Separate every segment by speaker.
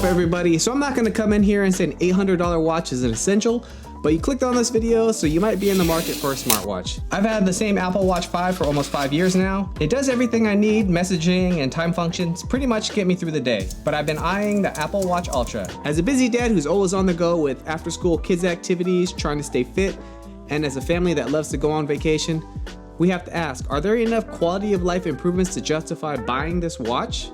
Speaker 1: everybody? So I'm not gonna come in here and say an $800 watch is an essential, but you clicked on this video, so you might be in the market for a smartwatch. I've had the same Apple Watch 5 for almost 5 years now. It does everything I need, messaging and time functions, pretty much get me through the day. But I've been eyeing the Apple Watch Ultra. As a busy dad who's always on the go with after school kids activities, trying to stay fit, and as a family that loves to go on vacation, we have to ask, are there enough quality of life improvements to justify buying this watch?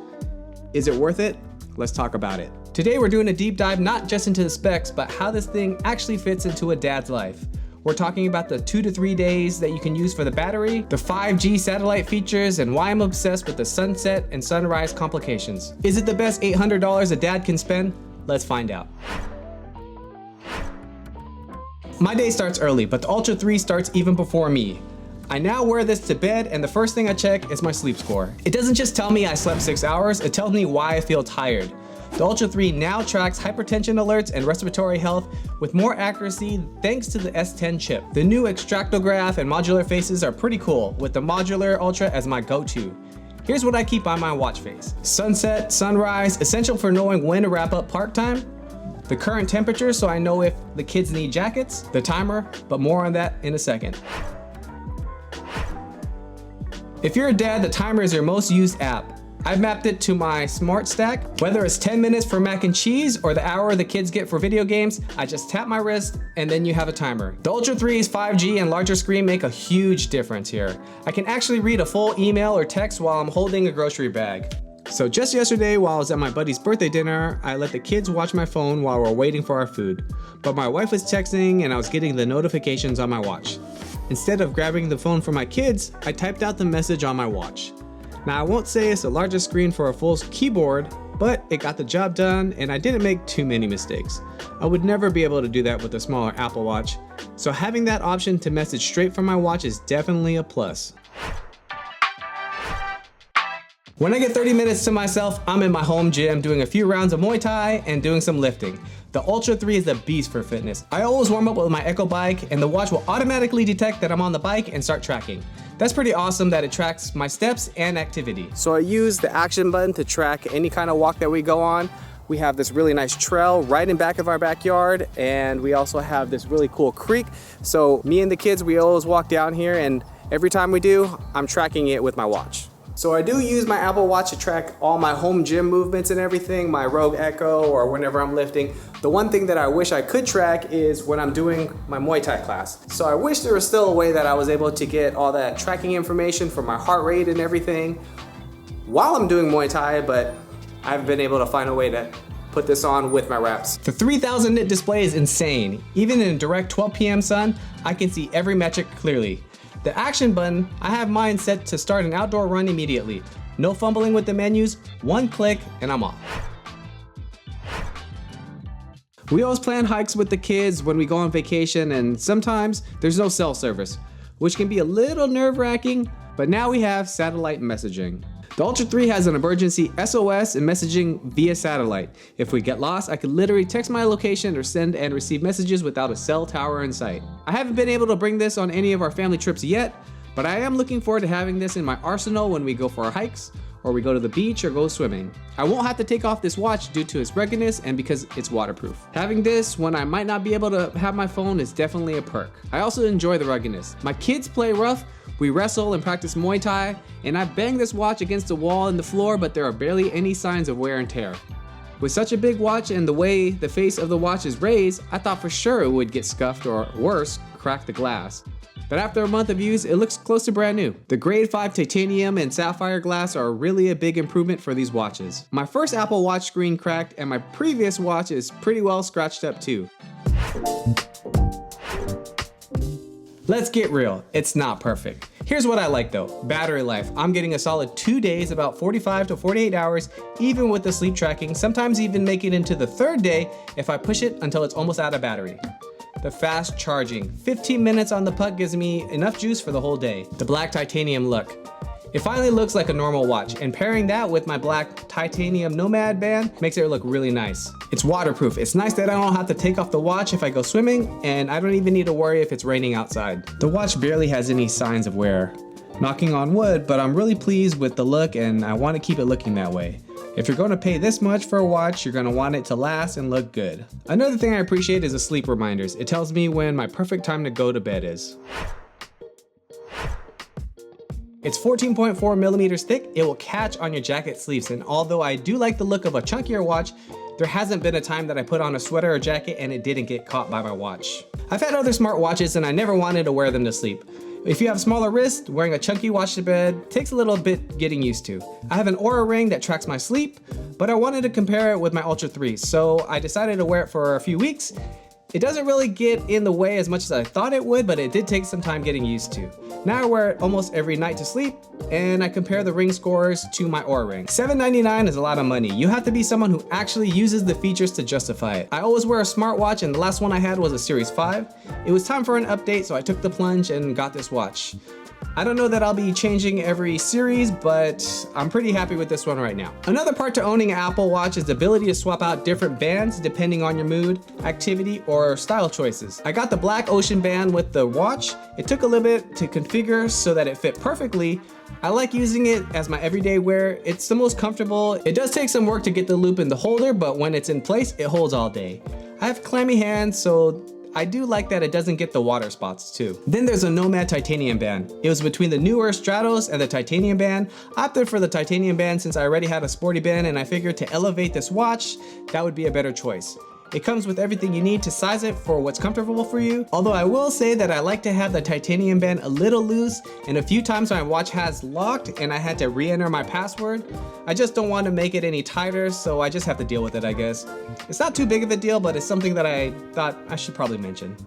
Speaker 1: Is it worth it? Let's talk about it. Today we're doing a deep dive not just into the specs, but how this thing actually fits into a dad's life. We're talking about the 2 to 3 days that you can use for the battery, the 5G satellite features, and why I'm obsessed with the sunset and sunrise complications. Is it the best $800 a dad can spend? Let's find out. My day starts early, but the Ultra 3 starts even before me. I now wear this to bed, and the first thing I check is my sleep score. It doesn't just tell me I slept 6 hours, it tells me why I feel tired. The Ultra 3 now tracks hypertension alerts and respiratory health with more accuracy thanks to the S10 chip. The new extractograph and modular faces are pretty cool, with the modular Ultra as my go-to. Here's what I keep on my watch face. Sunset, sunrise, essential for knowing when to wrap up park time. The current temperature so I know if the kids need jackets. The timer, but more on that in a second. If you're a dad, the timer is your most used app. I've mapped it to my smart stack. Whether it's 10 minutes for mac and cheese or the hour the kids get for video games, I just tap my wrist and then you have a timer. The Ultra 3's 5G and larger screen make a huge difference here. I can actually read a full email or text while I'm holding a grocery bag. So just yesterday while I was at my buddy's birthday dinner, I let the kids watch my phone while we're waiting for our food. But my wife was texting and I was getting the notifications on my watch. Instead of grabbing the phone for my kids, I typed out the message on my watch. Now I won't say it's the largest screen for a full keyboard, but it got the job done and I didn't make too many mistakes. I would never be able to do that with a smaller Apple Watch, so having that option to message straight from my watch is definitely a plus. When I get 30 minutes to myself, I'm in my home gym doing a few rounds of Muay Thai and doing some lifting. The Ultra 3 is a beast for fitness. I always warm up with my Echo bike and the watch will automatically detect that I'm on the bike and start tracking. That's pretty awesome that it tracks my steps and activity. So I use the action button to track any kind of walk that we go on. We have this really nice trail right in back of our backyard, and we also have this really cool creek. So me and the kids, we always walk down here, and every time we do, I'm tracking it with my watch. So I do use my Apple Watch to track all my home gym movements and everything, my Rogue Echo or whenever I'm lifting. The one thing that I wish I could track is when I'm doing my Muay Thai class. So I wish there was still a way that I was able to get all that tracking information for my heart rate and everything while I'm doing Muay Thai, but I haven't been able to find a way to put this on with my reps. The 3000 nit display is insane. Even in direct 12 p.m. sun, I can see every metric clearly. The action button, I have mine set to start an outdoor run immediately. No fumbling with the menus, one click and I'm off. We always plan hikes with the kids when we go on vacation, and sometimes there's no cell service, which can be a little nerve-wracking, but now we have satellite messaging. The Ultra 3 has an emergency SOS and messaging via satellite. If we get lost, I could literally text my location or send and receive messages without a cell tower in sight. I haven't been able to bring this on any of our family trips yet, but I am looking forward to having this in my arsenal when we go for our hikes, or we go to the beach or go swimming. I won't have to take off this watch due to its ruggedness and because it's waterproof. Having this when I might not be able to have my phone is definitely a perk. I also enjoy the ruggedness. My kids play rough, we wrestle and practice Muay Thai, and I've banged this watch against the wall and the floor, but there are barely any signs of wear and tear. With such a big watch and the way the face of the watch is raised, I thought for sure it would get scuffed or worse, crack the glass. But after a month of use, it looks close to brand new. The grade 5 titanium and sapphire glass are really a big improvement for these watches. My first Apple Watch screen cracked and my previous watch is pretty well scratched up too. Let's get real, it's not perfect. Here's what I like though, battery life. I'm getting a solid 2 days, about 45 to 48 hours, even with the sleep tracking, sometimes even make it into the third day if I push it until it's almost out of battery. The fast charging, 15 minutes on the puck gives me enough juice for the whole day. The black titanium look. It finally looks like a normal watch, and pairing that with my black titanium Nomad band makes it look really nice. It's waterproof. It's nice that I don't have to take off the watch if I go swimming, and I don't even need to worry if it's raining outside. The watch barely has any signs of wear. Knocking on wood, but I'm really pleased with the look and I want to keep it looking that way. If you're going to pay this much for a watch, you're going to want it to last and look good. Another thing I appreciate is the sleep reminders. It tells me when my perfect time to go to bed is. It's 14.4 millimeters thick. It will catch on your jacket sleeves, and although I do like the look of a chunkier watch, there hasn't been a time that I put on a sweater or jacket and it didn't get caught by my watch. I've had other smart watches and I never wanted to wear them to sleep. If you have smaller wrists, wearing a chunky watch to bed takes a little bit getting used to. I have an Oura ring that tracks my sleep, but I wanted to compare it with my Ultra 3, so I decided to wear it for a few weeks. It doesn't really get in the way as much as I thought it would, but it did take some time getting used to. Now I wear it almost every night to sleep, and I compare the ring scores to my Oura ring. $7.99 is a lot of money. You have to be someone who actually uses the features to justify it. I always wear a smartwatch, and the last one I had was a Series 5. It was time for an update, so I took the plunge and got this watch. I don't know that I'll be changing every series, but I'm pretty happy with this one right now. Another part to owning an Apple Watch is the ability to swap out different bands depending on your mood, activity, or style choices. I got the black ocean band with the watch. It took a little bit to configure so that it fit perfectly. I like using it as my everyday wear. It's the most comfortable. It does take some work to get the loop in the holder, but when it's in place, it holds all day. I have clammy hands, so I do like that it doesn't get the water spots too. Then there's a Nomad titanium band. It was between the newer Stratos and the titanium band. I opted for the titanium band since I already had a sporty band, and I figured to elevate this watch, that would be a better choice. It comes with everything you need to size it for what's comfortable for you. Although I will say that I like to have the titanium band a little loose, and a few times my watch has locked and I had to re-enter my password. I just don't want to make it any tighter, so I just have to deal with it, I guess. It's not too big of a deal, but it's something that I thought I should probably mention.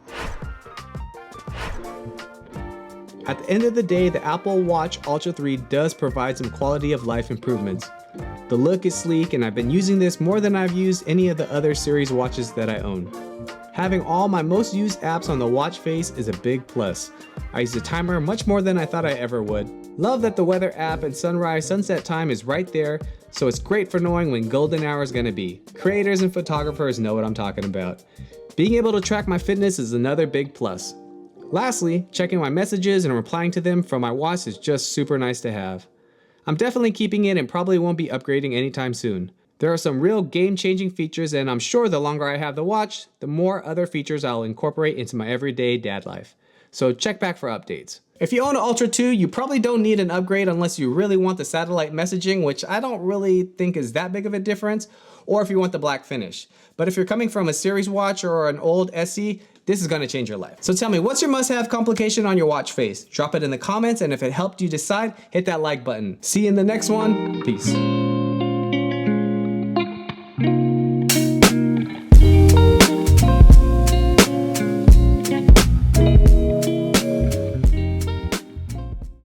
Speaker 1: At the end of the day, the Apple Watch Ultra 3 does provide some quality of life improvements. The look is sleek, and I've been using this more than I've used any of the other series watches that I own. Having all my most used apps on the watch face is a big plus. I use the timer much more than I thought I ever would. Love that the weather app and sunrise sunset time is right there, so it's great for knowing when golden hour is gonna be. Creators and photographers know what I'm talking about. Being able to track my fitness is another big plus. Lastly, checking my messages and replying to them from my watch is just super nice to have. I'm definitely keeping it and probably won't be upgrading anytime soon. There are some real game-changing features, and I'm sure the longer I have the watch, the more other features I'll incorporate into my everyday dad life. So check back for updates. If you own an Ultra 2, you probably don't need an upgrade unless you really want the satellite messaging, which I don't really think is that big of a difference, or if you want the black finish. But if you're coming from a series watch or an old SE, this is gonna change your life. So tell me, what's your must-have complication on your watch face? Drop it in the comments, and if it helped you decide, hit that like button. See you in the next one. Peace.